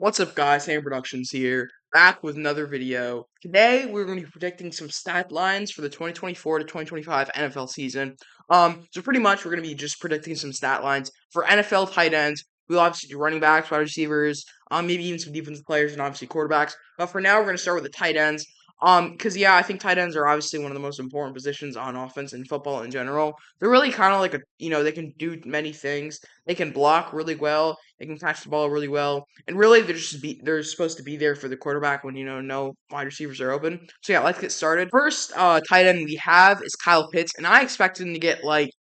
What's up, guys? Ham Productions here, back with another video. Today, we're going to be predicting some stat lines for the 2024 to 2025 NFL season. So pretty much, we're going to be just predicting some stat lines for NFL tight ends. We'll obviously do running backs, wide receivers, maybe even some defensive players, and obviously quarterbacks. But for now, we're going to start with the tight ends. Because yeah, I think tight ends are obviously one of the most important positions on offense and football in general. They're really kind of like they can do many things. They can block really well. They can catch the ball really well. And really, they're supposed to be there for the quarterback when no wide receivers are open. So yeah, let's get started. First, tight end we have is Kyle Pitts, and I expect him to get like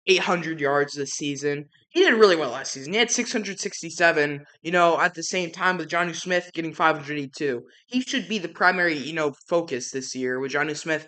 800 yards this season. He did really well last season. He had 667. At the same time with Jonnu Smith getting 582. He should be the primary focus this year with Jonnu Smith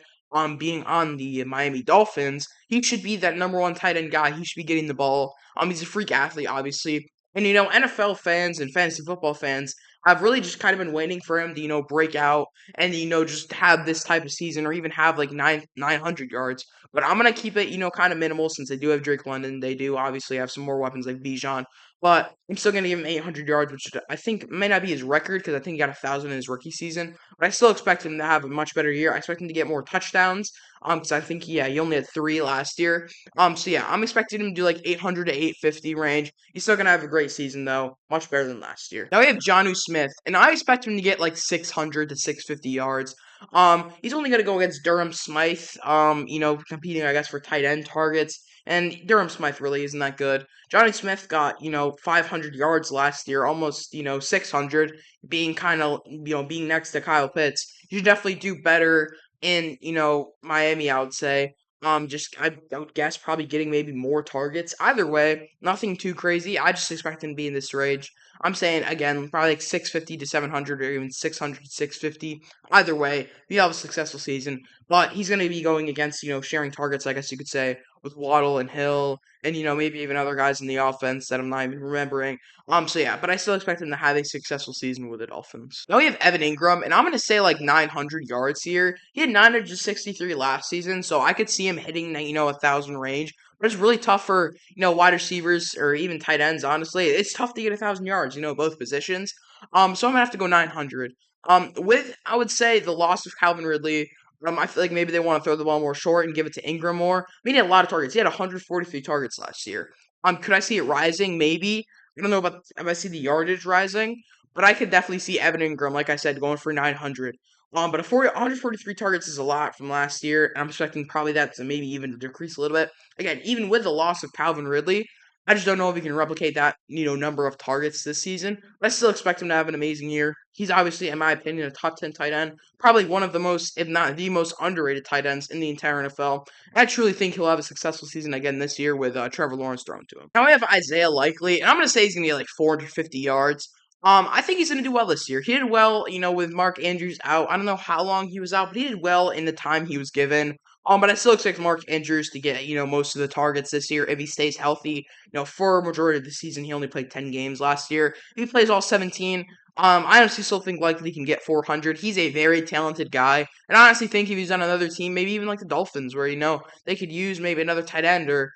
being on the Miami Dolphins. He should be that number one tight end guy. He should be getting the ball. He's a freak athlete, obviously. And NFL fans and fantasy football fans have really just kind of been waiting for him to break out and just have this type of season or even have like 900 yards. But I'm gonna keep it kind of minimal since they do have Drake London. They do obviously have some more weapons like Bijan, but I'm still gonna give him 800 yards, which I think may not be his record because I think he got 1,000 in his rookie season. But I still expect him to have a much better year. I expect him to get more touchdowns. Because I think he only had 3 last year. So yeah, I'm expecting him to do like 800 to 850 range. He's still gonna have a great season though, much better than last year. Now we have Jonnu Smith, and I expect him to get like 600 to 650 yards. He's only gonna go against Durham Smythe. Competing I guess for tight end targets, and Durham Smythe really isn't that good. Johnny Smith got 500 yards last year, almost 600, being kind of being next to Kyle Pitts. You should definitely do better in Miami, I would say. I would guess probably getting maybe more targets. Either way, nothing too crazy. I just expect him to be in this range. I'm saying again, probably like 650 to 700 or even 600 to 650. Either way, he'll have a successful season. But he's going to be going against sharing targets, I guess you could say, with Waddle and Hill and maybe even other guys in the offense that I'm not even remembering. So yeah, but I still expect him to have a successful season with the Dolphins. Now we have Evan Ingram, and I'm gonna say like 900 yards here. He had 963 last season, so I could see him hitting 1,000 range. But it's really tough for wide receivers or even tight ends. Honestly, it's tough to get 1,000 yards. Both positions. So I'm gonna have to go 900. With I would say the loss of Calvin Ridley. I feel like maybe they want to throw the ball more short and give it to Ingram more. I mean, he had a lot of targets. He had 143 targets last year. Could I see it rising? Maybe. I don't know about if I see the yardage rising, but I could definitely see Evan Ingram, like I said, going for 900. But 143 targets is a lot from last year, and I'm expecting probably that to maybe even decrease a little bit. Again, even with the loss of Calvin Ridley, I just don't know if he can replicate that, number of targets this season. But I still expect him to have an amazing year. He's obviously, in my opinion, a top 10 tight end. Probably one of the most, if not the most underrated tight ends in the entire NFL. I truly think he'll have a successful season again this year with Trevor Lawrence thrown to him. Now we have Isaiah Likely, and I'm going to say he's going to get like 450 yards. I think he's going to do well this year. He did well, with Mark Andrews out. I don't know how long he was out, but he did well in the time he was given. But I still expect Mark Andrews to get, most of the targets this year if he stays healthy. For a majority of the season, he only played 10 games last year. If he plays all 17, I honestly still think Likely can get 400. He's a very talented guy. And I honestly think if he's on another team, maybe even like the Dolphins, where, they could use maybe another tight end or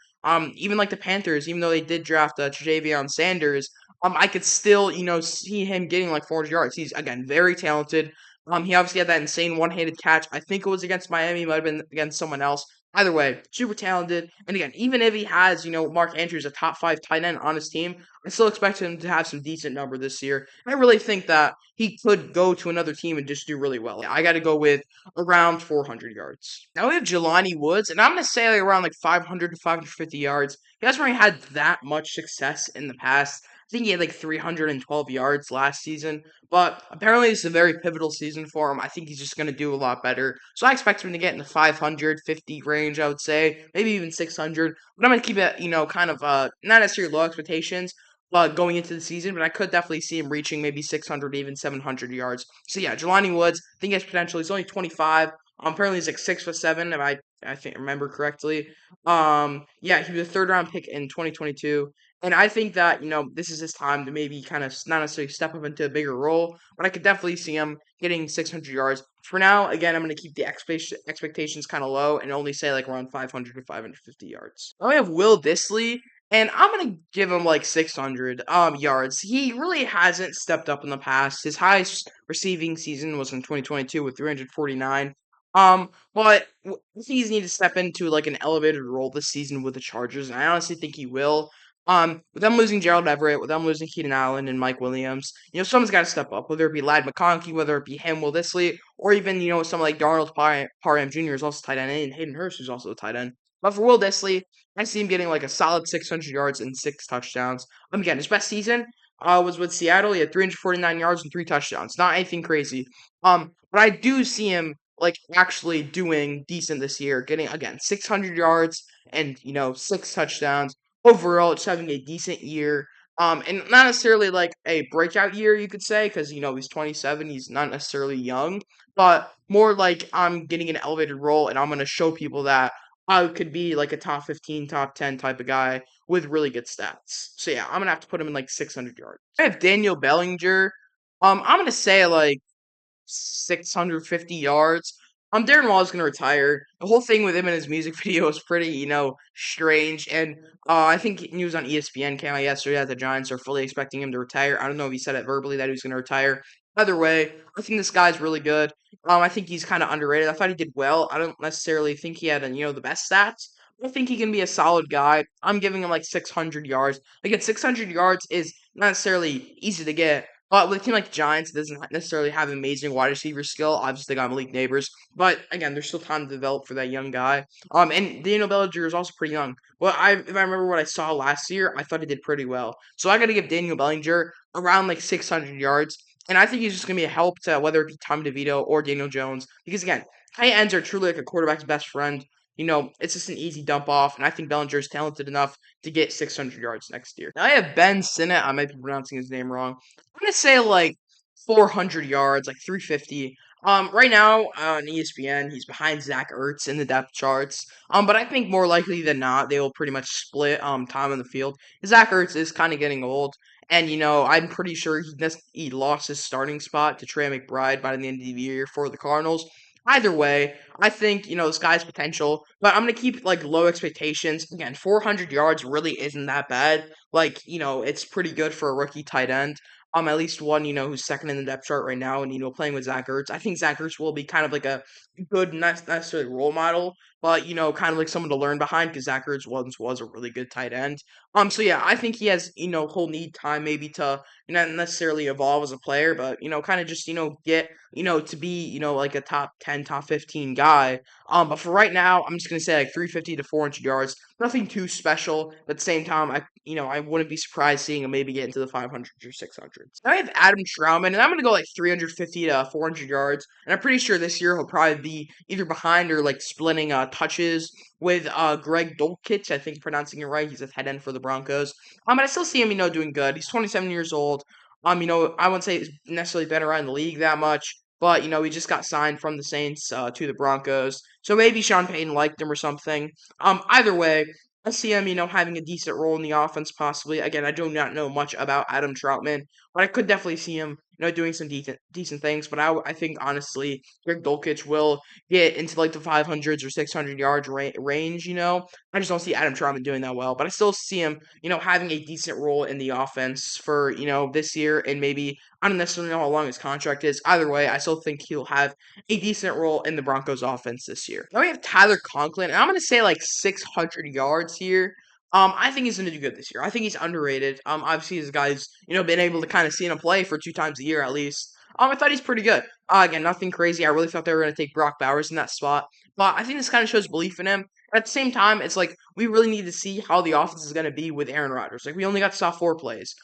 even like the Panthers, even though they did draft Tre'Davion Sanders, I could still, see him getting like 400 yards. He's, again, very talented. He obviously had that insane one-handed catch. I think it was against Miami, might have been against someone else. Either way, super talented. And again, even if he has, Mark Andrews, a top 5 tight end on his team, I still expect him to have some decent number this year. And I really think that he could go to another team and just do really well. I got to go with around 400 yards. Now we have Jelani Woods, and I'm going to say like around like 500 to 550 yards. He hasn't really had that much success in the past. I think he had like 312 yards last season, but apparently it's a very pivotal season for him. I think he's just going to do a lot better. So I expect him to get in the 550 range, I would say, maybe even 600. But I'm going to keep it, kind of not necessarily low expectations, going into the season, but I could definitely see him reaching maybe 600, even 700 yards. So yeah, Jelani Woods, I think he has potential. He's only 25. Apparently he's like 6'7", if I think remember correctly. Yeah, he was a third round pick in 2022. And I think that, this is his time to maybe kind of not necessarily step up into a bigger role, but I could definitely see him getting 600 yards. For now, again, I'm going to keep the expectations kind of low and only say like around 500 to 550 yards. Now we have Will Disley. and I'm gonna give him like 600 yards. He really hasn't stepped up in the past. His highest receiving season was in 2022 with 349. But he's need to step into like an elevated role this season with the Chargers, and I honestly think he will. With them losing Gerald Everett, with them losing Keenan Allen and Mike Williams, someone's got to step up. Whether it be Lad McConkey, whether it be him, Will Disley, or even someone like Darnold Parham Jr. is also tight end, and Hayden Hurst is also a tight end. But for Will Disley, I see him getting like a solid 600 yards and 6 touchdowns. Again, his best season was with Seattle. He had 349 yards and 3 touchdowns. Not anything crazy. But I do see him like actually doing decent this year, getting again 600 yards and 6 touchdowns. Overall, just having a decent year. And not necessarily like a breakout year, you could say, because he's 27. He's not necessarily young, but more like I'm getting an elevated role, and I'm gonna show people that I could be like a top 15, top 10 type of guy with really good stats. So yeah, I'm gonna have to put him in like 600 yards. I have Daniel Bellinger. I'm gonna say like 650 yards. Darren Waller is going to retire. The whole thing with him and his music video is pretty, strange. And I think news on ESPN came out yesterday that the Giants are fully expecting him to retire. I don't know if he said it verbally that he was going to retire. Either way, I think this guy's really good. I think he's kind of underrated. I thought he did well. I don't necessarily think he had, the best stats. I think he can be a solid guy. I'm giving him like 600 yards. Again, 600 yards is not necessarily easy to get, but with a team like Giants, it doesn't necessarily have amazing wide receiver skill. Obviously, they got Malik Neighbors, but again, there's still time to develop for that young guy. And Daniel Bellinger is also pretty young. Well, if I remember what I saw last year, I thought he did pretty well. So I got to give Daniel Bellinger around like 600 yards, and I think he's just gonna be a help to whether it be Tom DeVito or Daniel Jones, because again, tight ends are truly like a quarterback's best friend. It's just an easy dump off, and I think Bellinger is talented enough to get 600 yards next year. Now I have Ben Sinnott. I might be pronouncing his name wrong. I'm gonna say like 400 yards, like 350. Right now on ESPN, he's behind Zach Ertz in the depth charts. But I think more likely than not, they will pretty much split time in the field. Zach Ertz is kind of getting old, and I'm pretty sure he lost his starting spot to Trey McBride by the end of the year for the Cardinals. Either way, I think this guy's potential, but I'm gonna keep like low expectations. Again, 400 yards really isn't that bad. Like it's pretty good for a rookie tight end. At least one, who's second in the depth chart right now, and playing with Zach Ertz. I think Zach Ertz will be kind of like a good, not necessarily role model, but kind of like someone to learn behind because Zach Ertz once was a really good tight end. So yeah, I think he has, he'll need time maybe to not necessarily evolve as a player, but kind of just get to be like a top 10, top 15 guy. But for right now, I'm just gonna say like 350 to 400 yards. Nothing too special. But at the same time, I wouldn't be surprised seeing him maybe get into the 500s or 600s. Now I have Adam Trautman, and I'm gonna go like 350 to 400 yards. And I'm pretty sure this year he'll probably be either behind or like splitting touches with Greg Dulcich. I think pronouncing it right. He's a tight end for the Broncos. But I still see him, doing good. He's 27 years old. I wouldn't say he's necessarily been around the league that much. But, he just got signed from the Saints to the Broncos. So maybe Sean Payton liked him or something. Either way, I see him, having a decent role in the offense possibly. Again, I do not know much about Adam Troutman, but I could definitely see him, doing some decent things. But I think, honestly, Greg Dulcich will get into, like, the 500s or 600 yards range, I just don't see Adam Troutman doing that well. But I still see him, having a decent role in the offense for, this year and maybe I don't necessarily know how long his contract is. Either way, I still think he'll have a decent role in the Broncos offense this year. Now we have Tyler Conklin, and I'm going to say like 600 yards here. I think he's going to do good this year. I think he's underrated. Obviously, this guy's, been able to kind of see him play for 2 times a year at least. I thought he's pretty good. Again, nothing crazy. I really thought they were going to take Brock Bowers in that spot. But I think this kind of shows belief in him. At the same time, it's like we really need to see how the offense is going to be with Aaron Rodgers. Like we only got to saw 4 plays.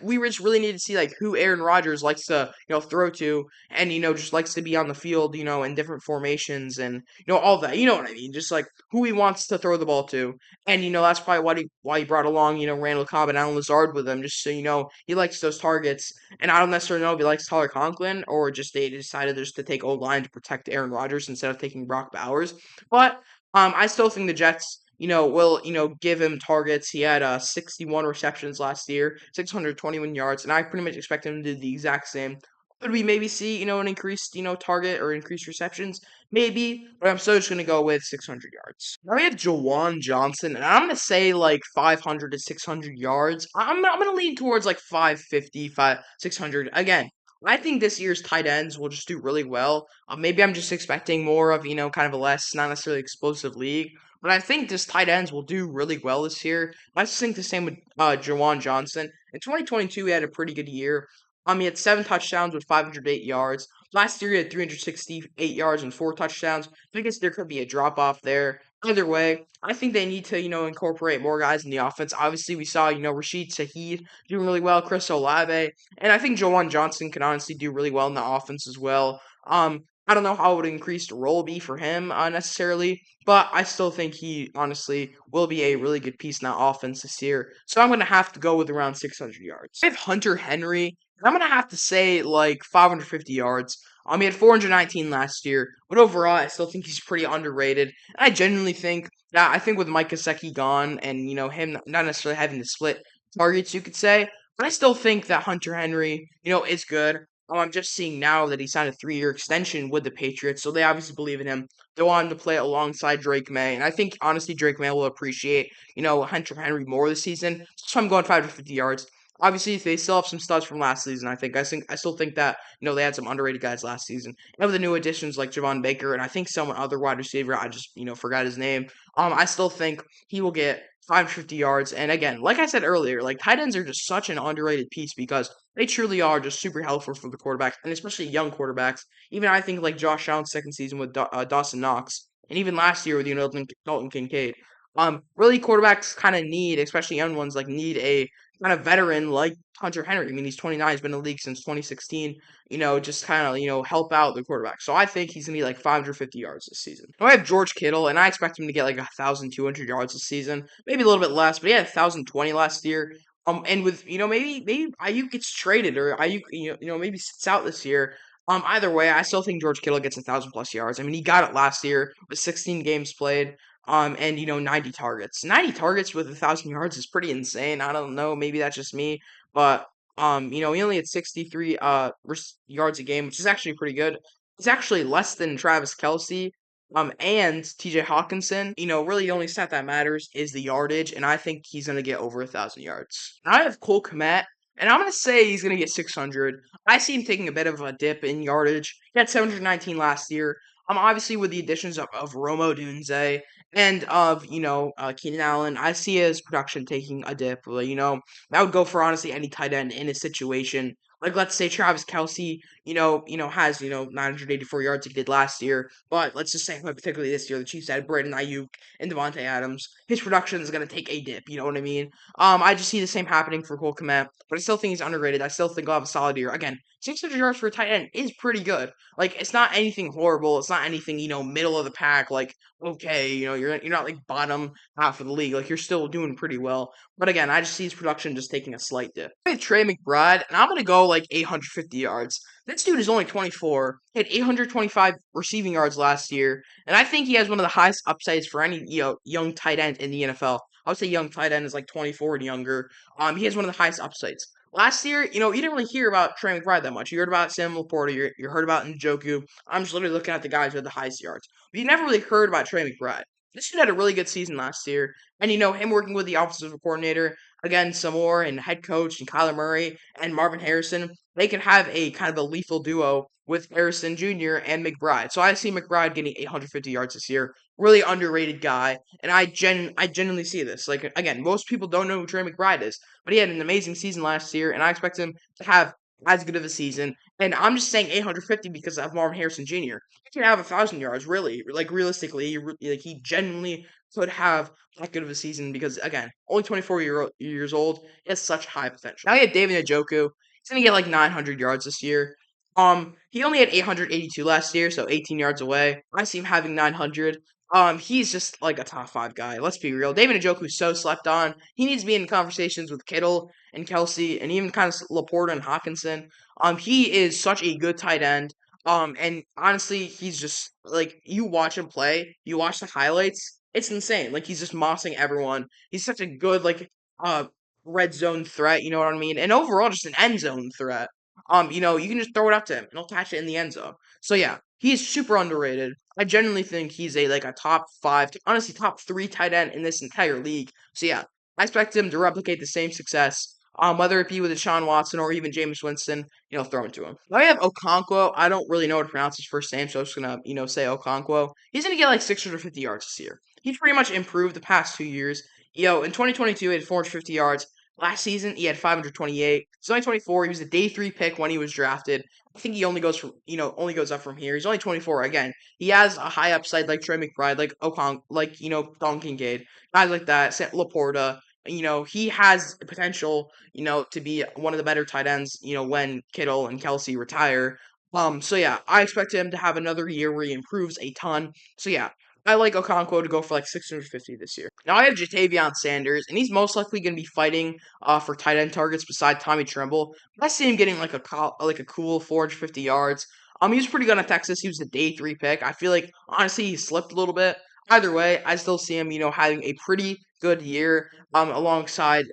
We just really need to see like who Aaron Rodgers likes to throw to, and just likes to be on the field, in different formations and all that. You know what I mean? Just like who he wants to throw the ball to, and that's probably why he brought along Randall Cobb and Alan Lazard with him, just so he likes those targets. And I don't necessarily know if he likes Tyler Conklin or just they decided just to take O line to protect Aaron Rodgers instead of taking Brock Bowers, but I still think the Jets will, give him targets. He had 61 receptions last year, 621 yards, and I pretty much expect him to do the exact same Could we maybe see, an increased, target or increased receptions? Maybe, but I'm still just going to go with 600 yards. Now we have Jawan Johnson, and I'm going to say like 500 to 600 yards. I'm going to lean towards like 550, 600. Again, I think this year's tight ends will just do really well. Maybe I'm just expecting more of, kind of a less, not necessarily explosive league. But I think this tight ends will do really well this year. I just think the same with Jawan Johnson. In 2022, he had a pretty good year. He had 7 touchdowns with 508 yards. Last year, he had 368 yards and 4 touchdowns. So I guess there could be a drop off there. Either way, I think they need to, incorporate more guys in the offense. Obviously, we saw, Rashid Shaheed doing really well, Chris Olave, and I think Jawan Johnson can honestly do really well in the offense as well. I don't know how it would increase the role be for him necessarily, but I still think he honestly will be a really good piece in that offense this year. So I'm going to have to go with around 600 yards. I have Hunter Henry. I'm going to have to say like 550 yards. He had 419 last year, but overall, I still think he's pretty underrated. And I genuinely think that I think with Mike Gesicki gone and him not necessarily having to split targets, you could say, but I still think that Hunter Henry, is good. I'm just seeing now that he signed a 3-year extension with the Patriots, so they obviously believe in him. They want him to play alongside Drake May, and I think honestly Drake May will appreciate Hunter Henry more this season. So I'm going 550 yards. Obviously, they still have some studs from last season. I still think that they had some underrated guys last season. And with the new additions like Javon Baker and I think someone other wide receiver, I just forgot his name. I still think he will get 550 yards. And again, like I said earlier, like tight ends are just such an underrated piece because they truly are just super helpful for the quarterbacks, and especially young quarterbacks. Even I think like Josh Allen's second season with Dawson Knox, and even last year with Dalton Kincaid. Really quarterbacks kind of need, especially young ones, like need a kind of veteran like Hunter Henry. I mean, he's 29, he's been in the league since 2016. Just kind of help out the quarterback. So I think he's gonna be like 550 yards this season. Now I have George Kittle, and I expect him to get like 1,200 yards this season, maybe a little bit less, but he had 1,020 last year. And with maybe Ayuk gets traded or Ayuk maybe sits out this year. Either way, I still think George Kittle gets 1,000 plus yards. I mean, he got it last year with 16 games played. And 90 targets. 90 targets with 1,000 yards is pretty insane. I don't know, maybe that's just me, but he only had 63 yards a game, which is actually pretty good. It's actually less than Travis Kelce and TJ Hawkinson. Really the only stat that matters is the yardage, and I think he's gonna get over 1,000 yards. I have Cole Kmet, and I'm gonna say he's gonna get 600. I see him taking a bit of a dip in yardage. He had 719 last year. Obviously with the additions of Romo Dunze and of Keenan Allen, I see his production taking a dip. That would go for honestly any tight end in a situation. Like let's say Travis Kelce, has 984 yards he did last year, but let's just say particularly this year, the Chiefs had Brandon Ayuk and Devontae Adams. His production is going to take a dip. You know what I mean? I just see the same happening for Cole Kmet, but I still think he's underrated. I still think he'll have a solid year. Again, 600 yards for a tight end is pretty good. Like it's not anything horrible. It's not anything middle of the pack. Like okay, you're not like bottom half of the league. Like you're still doing pretty well. But again, I just see his production just taking a slight dip. I have Trey McBride, and I'm gonna go like 850 yards. This dude is only 24. He had 825 receiving yards last year, and I think he has one of the highest upsides for any young tight end in the NFL. I would say young tight end is like 24 and younger. He has one of the highest upsides. Last year, you didn't really hear about Trey McBride that much. You heard about Sam Laporta, you heard about Njoku. I'm just literally looking at the guys who had the highest yards. But you never really heard about Trey McBride. This dude had a really good season last year. And him working with the offensive coordinator, again, Samore and head coach and Kyler Murray and Marvin Harrison, they can have a kind of a lethal duo with Harrison Jr. and McBride. So I see McBride getting 850 yards this year. Really underrated guy. And I genuinely see this. Like again, most people don't know who Trey McBride is, but he had an amazing season last year, and I expect him to have as good of a season. And I'm just saying 850 because of Marvin Harrison Jr. He can have 1,000 yards, really. Like realistically, he genuinely could have that good of a season because again, only 24 years old. He has such high potential. Now you have David Njoku. He's gonna get like 900 yards this year. He only had 882 last year, so 18 yards away. I see him having 900. He's just like a top 5 guy. Let's be real. David Njoku's so slept on. He needs to be in conversations with Kittle and Kelce and even kind of Laporta and Hawkinson. He is such a good tight end. And honestly, he's just like you watch him play, you watch the highlights, it's insane. Like he's just mossing everyone. He's such a good like uh red zone threat, you know what I mean? And overall just an end zone threat. You can just throw it up to him and he'll catch it in the end zone. So yeah, he is super underrated. I genuinely think he's a top five, honestly top three tight end in this entire league. So yeah, I expect him to replicate the same success. Whether it be with Deshaun Watson or even Jameis Winston, throw it to him. I have Okonkwo. I don't really know how to pronounce his first name, so I'm just gonna, say Okonkwo. He's gonna get like 650 yards this year. He's pretty much improved the past 2 years. In 2022, he had 450 yards. Last season, he had 528. 2024, he was a day three pick when he was drafted. I think he only goes up from here. He's only 24. Again, he has a high upside like Trey McBride, like Don Kincaid, guys like that, Laporta. He has potential, to be one of the better tight ends, when Kittle and Kelsey retire. So yeah, I expect him to have another year where he improves a ton. So yeah, I like Okonkwo to go for like 650 this year. Now I have Jatavion Sanders, and he's most likely going to be fighting for tight end targets beside Tommy Tremble. I see him getting like a cool 450 yards. He was pretty good at Texas. He was a day three pick. I feel like honestly he slipped a little bit. Either way, I still see him, having a pretty good year. Alongside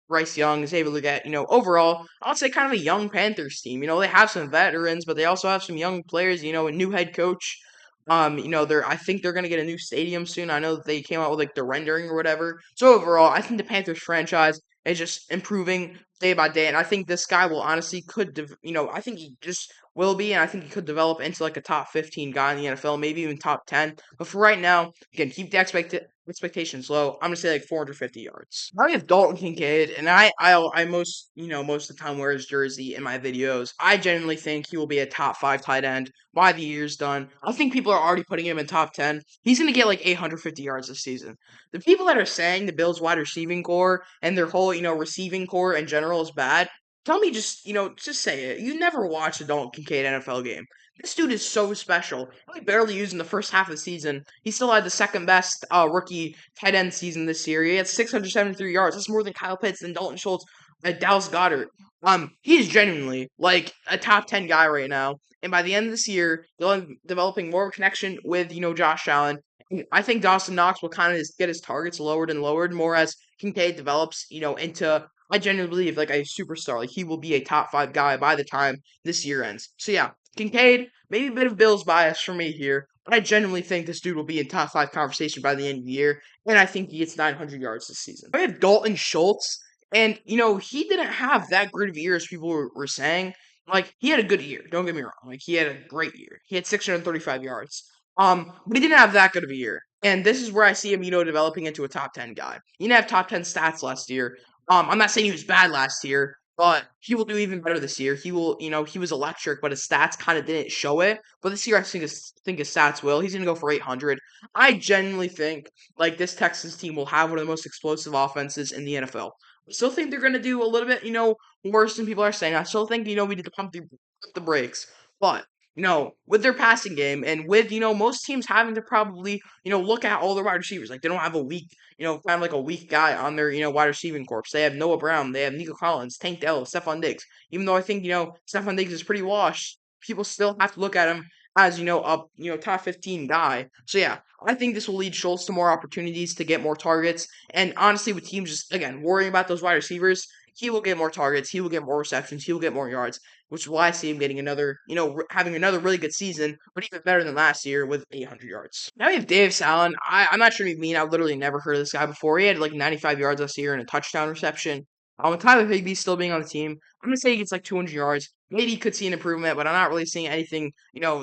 Bryce Young is able to get, overall, I would say kind of a young Panthers team. They have some veterans, but they also have some young players. A new head coach. I think they're gonna get a new stadium soon. I know that they came out with like the rendering or whatever. So overall, I think the Panthers franchise is just improving day by day, and I think this guy will honestly I think he just will be, and I think he could develop into like a top 15 guy in the NFL, maybe even top 10. But for right now, again, keep the expectations low. I'm gonna say like 450 yards. Now we have Dalton Kincaid, and I most of the time wear his jersey in my videos. I genuinely think he will be a top five tight end by the year's done. I think people are already putting him in top 10. He's gonna get like 850 yards this season. The people that are saying the Bills wide receiving core and their whole receiving core in general is bad. Tell me just say it. You never watched a Dalton Kincaid NFL game. This dude is so special. He barely used in the first half of the season. He still had the second best rookie tight end season this year. He had 673 yards. That's more than Kyle Pitts and Dalton Schultz and Dallas Goedert. He is genuinely like a top 10 guy right now. And by the end of this year, they'll be developing more of a connection with, Josh Allen. I think Dawson Knox will kind of get his targets lowered and lowered more as Kincaid develops, into I genuinely believe like a superstar. Like he will be a top five guy by the time this year ends. So yeah, Kincaid, maybe a bit of Bills bias for me here, but I genuinely think this dude will be in top five conversation by the end of the year, and I think he gets 900 yards this season. I have Dalton Schultz, and he didn't have that great of a year as people were saying. Like he had a good year, don't get me wrong. Like he had a great year. He had 635 yards. But he didn't have that good of a year. And this is where I see him, developing into a top 10 guy. He didn't have top 10 stats last year. I'm not saying he was bad last year, but he will do even better this year. He was electric, but his stats kind of didn't show it. But this year, I think his stats will. He's gonna go for 800. I genuinely think like this Texans team will have one of the most explosive offenses in the NFL. I still think they're gonna do a little bit, worse than people are saying. I still think, we need to pump the brakes, but. With their passing game and with, most teams having to probably, look at all their wide receivers. Like, they don't have a weak, kind of like a weak guy on their, wide receiving corps. They have Noah Brown. They have Nico Collins, Tank Dell, Stephon Diggs. Even though I think, Stephon Diggs is pretty washed, people still have to look at him as, top 15 guy. So, yeah, I think this will lead Schultz to more opportunities to get more targets. And honestly, with teams just, again, worrying about those wide receivers, he will get more targets. He will get more receptions. He will get more yards, which is why I see him getting another, having another really good season, but even better than last year with 800 yards. Now we have Dave Allen. I'm not sure if you mean, I've literally never heard of this guy before. He had like 95 yards last year and a touchdown reception. With Tyler Higbee still being on the team, I'm going to say he gets like 200 yards. Maybe he could see an improvement, but I'm not really seeing anything,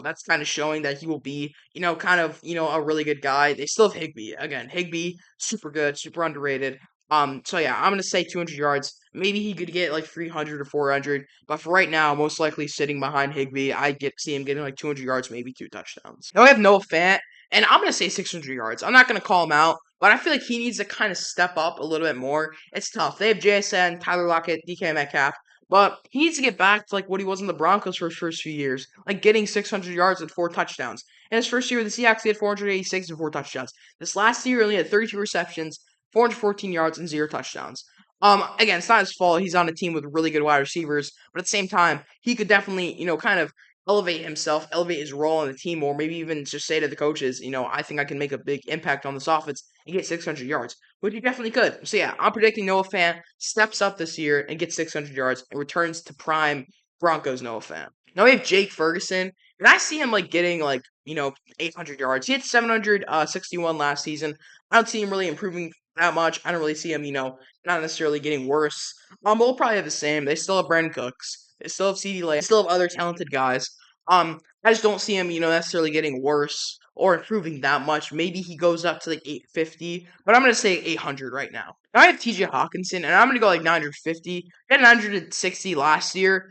that's kind of showing that he will be, kind of, a really good guy. They still have Higbee. Again, Higbee, super good, super underrated. So yeah, I'm gonna say 200 yards. Maybe he could get like 300 or 400, but for right now, most likely sitting behind Higbee, see him getting like 200 yards, maybe two touchdowns. Now I have Noah Fant, and I'm gonna say 600 yards. I'm not gonna call him out, but I feel like he needs to kind of step up a little bit more. It's tough. They have JSN, Tyler Lockett, DK Metcalf. But he needs to get back to like what he was in the Broncos for his first few years, like getting 600 yards and four touchdowns. In his first year with the Seahawks, he had 486 and four touchdowns. This last year, he only had 32 receptions, 414 yards, and zero touchdowns. Again, it's not his fault. He's on a team with really good wide receivers, but at the same time, he could definitely, kind of elevate himself, elevate his role on the team, or maybe even just say to the coaches, I think I can make a big impact on this offense and get 600 yards, which he definitely could. So yeah, I'm predicting Noah Fant steps up this year and gets 600 yards and returns to prime Broncos Noah Fant. Now we have Jake Ferguson, and I see him like getting like 800 yards. He had 761 last season. I don't see him really improving that much. I don't really see him not necessarily getting worse. But we'll probably have the same. They still have Brandon Cooks. They still have CeeDee Lamb. They still have other talented guys. I just don't see him necessarily getting worse or improving that much. Maybe he goes up to like 850, but I'm gonna say 800 right now. Now I have TJ Hawkinson, and I'm gonna go like 950. He had 960 last year.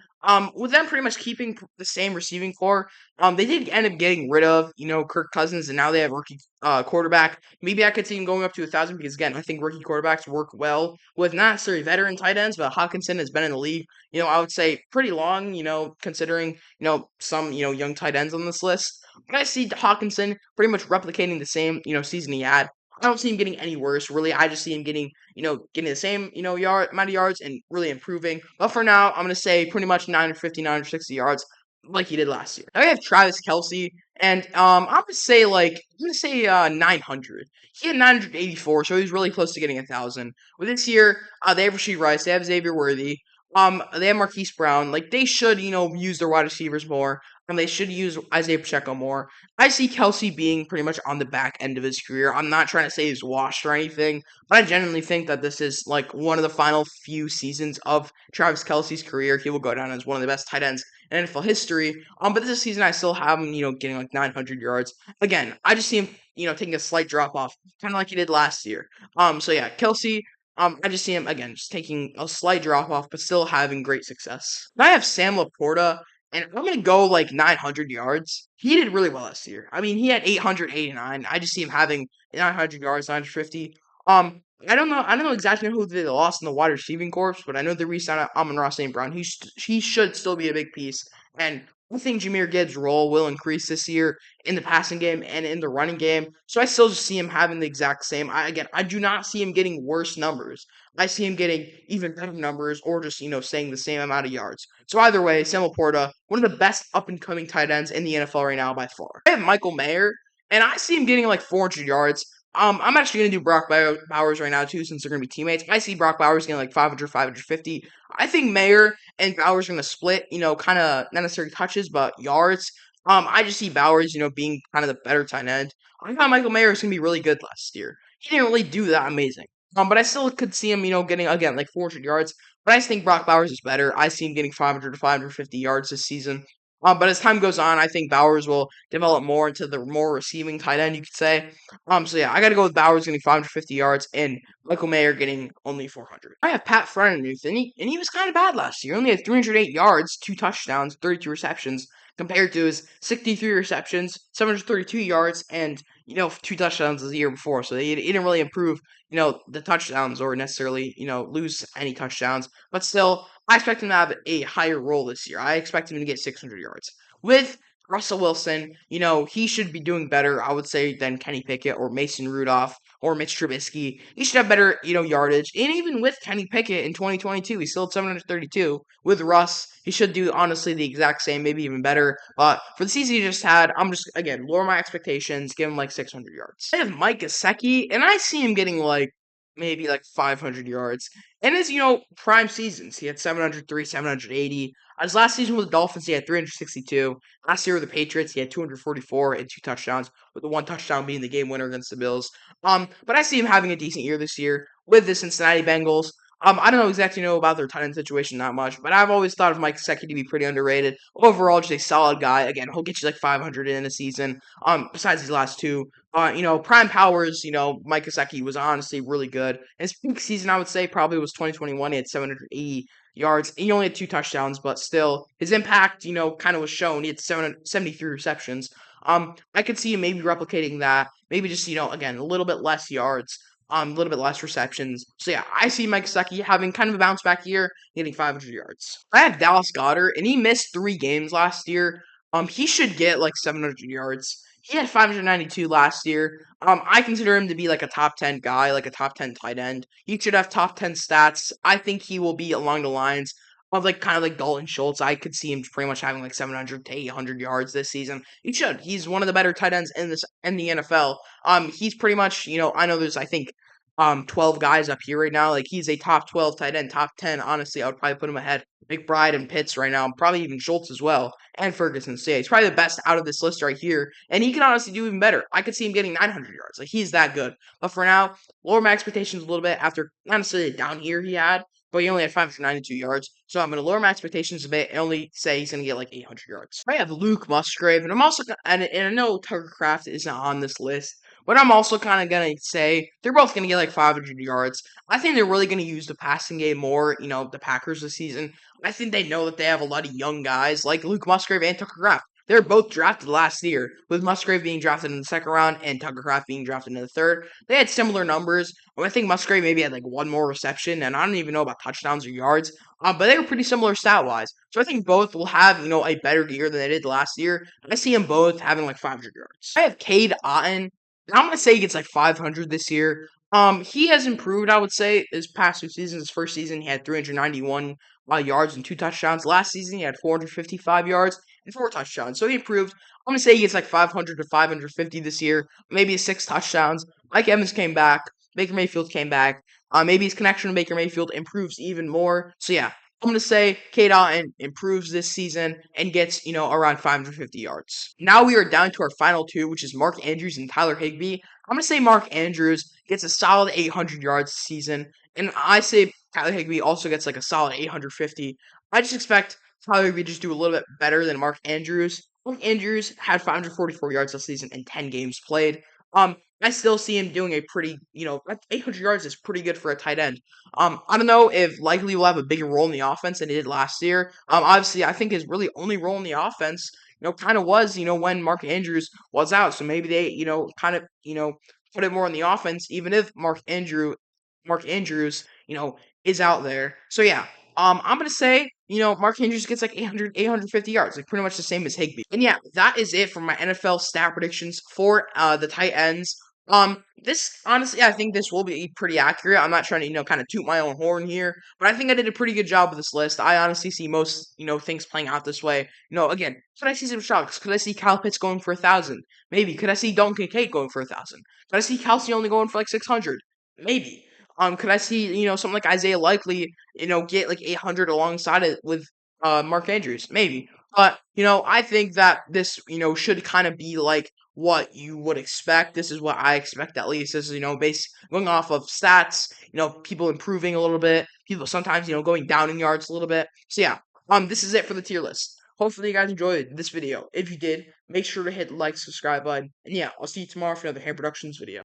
With them pretty much keeping the same receiving core, they did end up getting rid of, Kirk Cousins, and now they have rookie quarterback. Maybe I could see him going up to 1,000 because again, I think rookie quarterbacks work well with not necessarily veteran tight ends, but Hawkinson has been in the league, I would say pretty long, considering, some, young tight ends on this list. But I see Hawkinson pretty much replicating the same, season he had. I don't see him getting any worse, really. I just see him getting, getting the same, amount of yards and really improving. But for now, I'm gonna say pretty much 950, 960 yards, like he did last year. Now we have Travis Kelce, and I'm gonna say 900. He had 984, so he was really close to getting 1,000. With this year, they have Rashee Rice, they have Xavier Worthy, they have Marquise Brown. Like they should, use their wide receivers more. And they should use Isaiah Pacheco more. I see Kelce being pretty much on the back end of his career. I'm not trying to say he's washed or anything, but I genuinely think that this is like one of the final few seasons of Travis Kelce's career. He will go down as one of the best tight ends in NFL history. But this season I still have him, getting like 900 yards. Again, I just see him, taking a slight drop off, kind of like he did last year. So yeah, Kelce. I just see him again, just taking a slight drop off, but still having great success. Now I have Sam Laporta, and I'm gonna go like 900 yards. He did really well last year. I mean, he had 889. I just see him having 900 yards, 950. I don't know exactly who they lost in the wide receiving corps, but I know they re-signed Amon-Ra St. Brown. He should still be a big piece, and I think Jahmyr Gibbs' role will increase this year in the passing game and in the running game. So I still just see him having the exact same. I do not see him getting worse numbers. I see him getting even better numbers, or just staying the same amount of yards. So either way, Sam Laporta, one of the best up and coming tight ends in the NFL right now by far. I have Michael Mayer, and I see him getting like 400 yards. I'm actually going to do Brock Bowers right now, too, since they're going to be teammates. I see Brock Bowers getting like 500, 550. I think Mayer and Bowers are going to split, kind of not necessarily touches, but yards. I just see Bowers, being kind of the better tight end. I thought Michael Mayer was going to be really good last year. He didn't really do that amazing. But I still could see him, getting, again, like 400 yards. But I just think Brock Bowers is better. I see him getting 500 to 550 yards this season. But as time goes on, I think Bowers will develop more into the more receiving tight end, you could say. So yeah, I got to go with Bowers getting 550 yards and Michael Mayer getting only 400. I have Pat Freiermuth, and he was kind of bad last year. He only had 308 yards, 2 touchdowns, 32 receptions, compared to his 63 receptions, 732 yards, and 2 touchdowns the year before. So he didn't really improve, the touchdowns or necessarily, lose any touchdowns. But still, I expect him to have a higher role this year. I expect him to get 600 yards. With Russell Wilson, he should be doing better, I would say, than Kenny Pickett or Mason Rudolph or Mitch Trubisky. He should have better, yardage. And even with Kenny Pickett in 2022, he still had 732. With Russ, he should do, honestly, the exact same, maybe even better. But for the season he just had, I'm just, again, lower my expectations, give him like 600 yards. I have Mike Gesicki, and I see him getting like maybe like 500 yards. And his, prime seasons, he had 703, 780. His last season with the Dolphins, he had 362. Last year with the Patriots, he had 244 and 2 touchdowns, with the 1 touchdown being the game winner against the Bills. But I see him having a decent year this year with the Cincinnati Bengals. I don't know exactly about their tight end situation that much, but I've always thought of Mike Gesicki to be pretty underrated. Overall, just a solid guy. Again, he'll get you like 500 in a season. Besides these last 2, prime powers, Mike Gesicki was honestly really good. His peak season, I would say, probably was 2021. He had 780 yards. He only had 2 touchdowns, but still, his impact, kind of was shown. He had 73 receptions. I could see him maybe replicating that. Maybe just, again, a little bit less yards. A little bit less receptions. So yeah, I see Mike Gesicki having kind of a bounce back year, getting 500 yards. I have Dallas Goedert, and he missed 3 games last year. He should get like 700 yards. He had 592 last year. I consider him to be like a top 10 guy, like a top 10 tight end. He should have top 10 stats. I think he will be along the lines of like kind of like Dalton Schultz. I could see him pretty much having like 700 to 800 yards this season. He should. He's one of the better tight ends in the NFL. He's pretty much, I know there's I think 12 guys up here right now. Like he's a top 12 tight end, top 10. Honestly, I would probably put him ahead. McBride and Pitts right now, probably even Schultz as well, and Ferguson. So yeah, he's probably the best out of this list right here, and he can honestly do even better. I could see him getting 900 yards. Like he's that good. But for now, lower my expectations a little bit after not necessarily a down year he had, but he only had 592 yards. So I'm going to lower my expectations a bit and only say he's going to get like 800 yards. I have Luke Musgrave, and I'm also and I know Tucker Kraft isn't on this list, but I'm also kind of going to say they're both going to get like 500 yards. I think they're really going to use the passing game more, the Packers this season. I think they know that they have a lot of young guys like Luke Musgrave and Tucker Kraft. They were both drafted last year, with Musgrave being drafted in the second round and Tucker Kraft being drafted in the third. They had similar numbers. I think Musgrave maybe had like one more reception, and I don't even know about touchdowns or yards, but they were pretty similar stat wise. So I think both will have a better year than they did last year. I see them both having like 500 yards. I have Cade Otton. I'm gonna say he gets like 500 this year. He has improved, I would say, his past 2 seasons. His first season, he had 391 yards and 2 touchdowns. Last season, he had 455 yards and 4 touchdowns. So he improved. I'm gonna say he gets like 500 to 550 this year. Maybe 6 touchdowns. Mike Evans came back. Baker Mayfield came back. Maybe his connection to Baker Mayfield improves even more. So yeah, I'm going to say Cade Otton improves this season and gets, around 550 yards. Now we are down to our final two, which is Mark Andrews and Tyler Higbee. I'm going to say Mark Andrews gets a solid 800 yards this season, and I say Tyler Higbee also gets like a solid 850. I just expect Tyler Higbee to just do a little bit better than Mark Andrews. Mark Andrews had 544 yards this season in 10 games played. I still see him doing a pretty, 800 yards is pretty good for a tight end. I don't know if likely will have a bigger role in the offense than he did last year. Obviously, I think his really only role in the offense, kind of was, when Mark Andrews was out. So maybe they, kind of, put it more on the offense, even if Mark Andrews, is out there. So yeah, I'm gonna say, Mark Andrews gets like 850 yards, like pretty much the same as Higbee. And yeah, that is it for my NFL stat predictions for the tight ends. This honestly, I think this will be pretty accurate. I'm not trying to, kind of toot my own horn here, but I think I did a pretty good job with this list. I honestly see most, things playing out this way. Again, could I see some shocks? Could I see Kyle Pitts going for 1,000? Maybe. Could I see Dalton Kincaid going for 1,000? Could I see Kelsey only going for like 600? Maybe. Could I see, something like Isaiah Likely, get like 800 alongside it with Mark Andrews? Maybe. But, I think that this, should kind of be like what you would expect. This is what I expect at least. This is, based going off of stats, people improving a little bit, people sometimes, going down in yards a little bit. So yeah, this is it for the tier list. Hopefully you guys enjoyed this video. If you did, make sure to hit the like, subscribe button. And yeah, I'll see you tomorrow for another Hand Productions video.